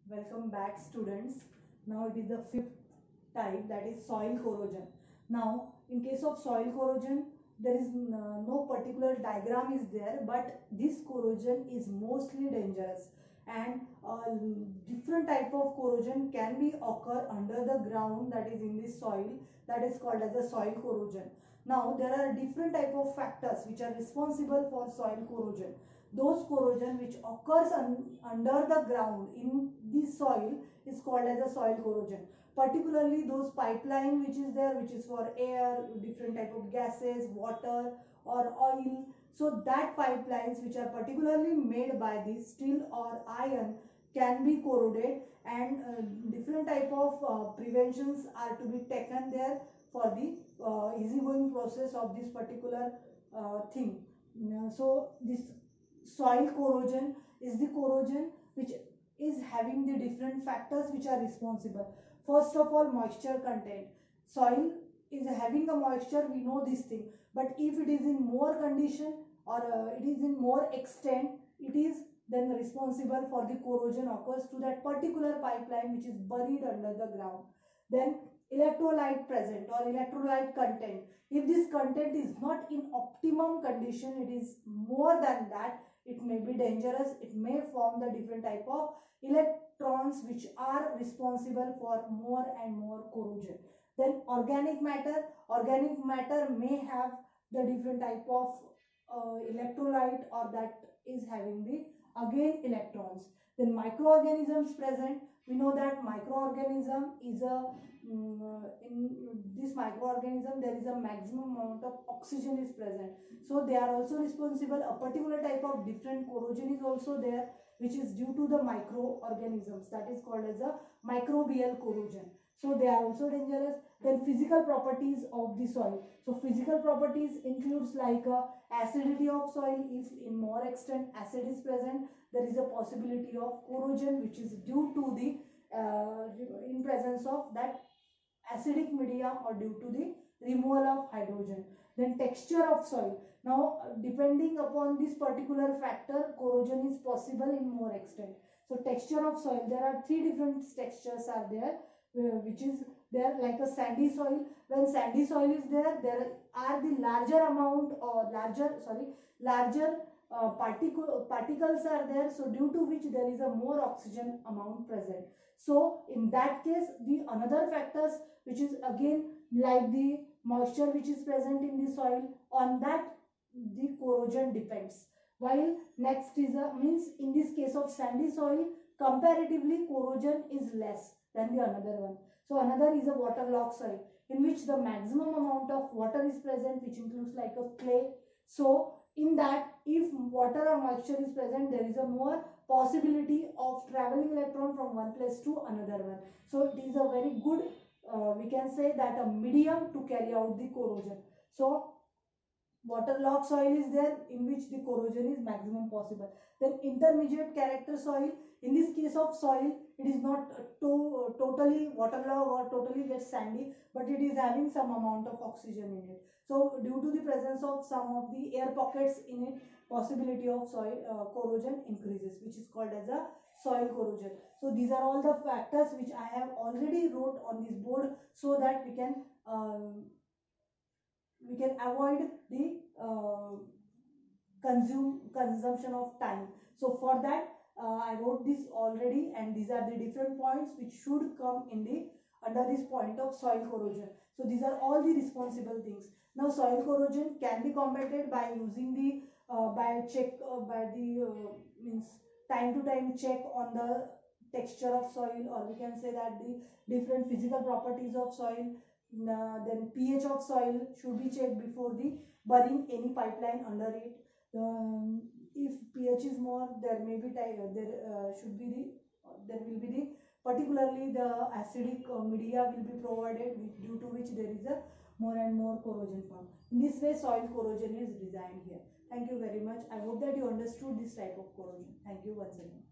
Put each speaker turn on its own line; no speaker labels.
Welcome back, students. Now it is the fifth type, that is soil corrosion. Now in case of soil corrosion, there is no particular diagram is there, but this corrosion is mostly dangerous, and different type of corrosion can be occur under the ground, that is in this soil, that is called as a soil corrosion. Now there are different type of factors which are responsible for soil corrosion. Those corrosion which occurs under the ground in the soil is called as a soil corrosion. Particularly those pipeline which is there, which is for air, different type of gases, water or oil. So that pipelines which are particularly made by the steel or iron can be corroded, and different type of preventions are to be taken there for the easygoing process of this particular thing. So this soil corrosion is the corrosion which is having the different factors which are responsible. First of all, moisture content. Soil is having a moisture, we know this thing, but if it is in more condition or it is in more extent, it is then responsible for the corrosion occurs to that particular pipeline which is buried under the ground. Then electrolyte present or electrolyte content. If this content is not in optimum condition, it is more than that, it may be dangerous. It may form the different type of electrons which are responsible for more and more corrosion. Then organic matter may have the different type of electrolyte, or that is having the again electrons. Then microorganisms present. We know that microorganism is a in this microorganism there is a maximum amount of oxygen is present, so they are also responsible. A particular type of different corrosion is also there which is due to the microorganisms, that is called as a microbial corrosion. So they are also dangerous. Then physical properties of the soil. So physical properties includes like acidity of soil. If in more extent acid is present, there is a possibility of corrosion which is due to the in presence of that acidic medium or due to the removal of hydrogen. Then texture of soil. Now depending upon this particular factor, corrosion is possible in more extent. So texture of soil, there are three different textures are there, which is there like a sandy soil. When sandy soil is there, there are the larger amount or larger particles are there, so due to which there is a more oxygen amount present. So in that case, the another factors which is again like the moisture which is present in the soil, on that the corrosion depends. While next is a means in this case of sandy soil, comparatively corrosion is less than the another one. So another is a waterlogged soil in which the maximum amount of water is present, which includes like a clay. So in that, if water or moisture is present, there is a more possibility of traveling electron from one place to another one. So it is a very good we can say that a medium to carry out the corrosion. So waterlogged soil is there in which the corrosion is maximum possible. Then intermediate character soil. In this case of soil, it is not totally waterlogged or totally gets sandy, but it is having some amount of oxygen in it. So due to the presence of some of the air pockets in it, possibility of soil corrosion increases, which is called as a soil corrosion. So these are all the factors which I have already wrote on this board, so that we can avoid the consumption of time. So for that I wrote this already, and these are the different points which should come in the under this point of soil corrosion. So these are all the responsible things. Now soil corrosion can be combated by using the means time to time check on the texture of soil, or we can say that the different physical properties of soil. Then pH of soil should be checked before the burying any pipeline under it. If pH is more, there may be there will be the particularly the acidic media will be provided, due to which there is a more and more corrosion form. In this way, soil corrosion is designed here. Thank you very much. I hope that you understood this type of corrosion. Thank you once again.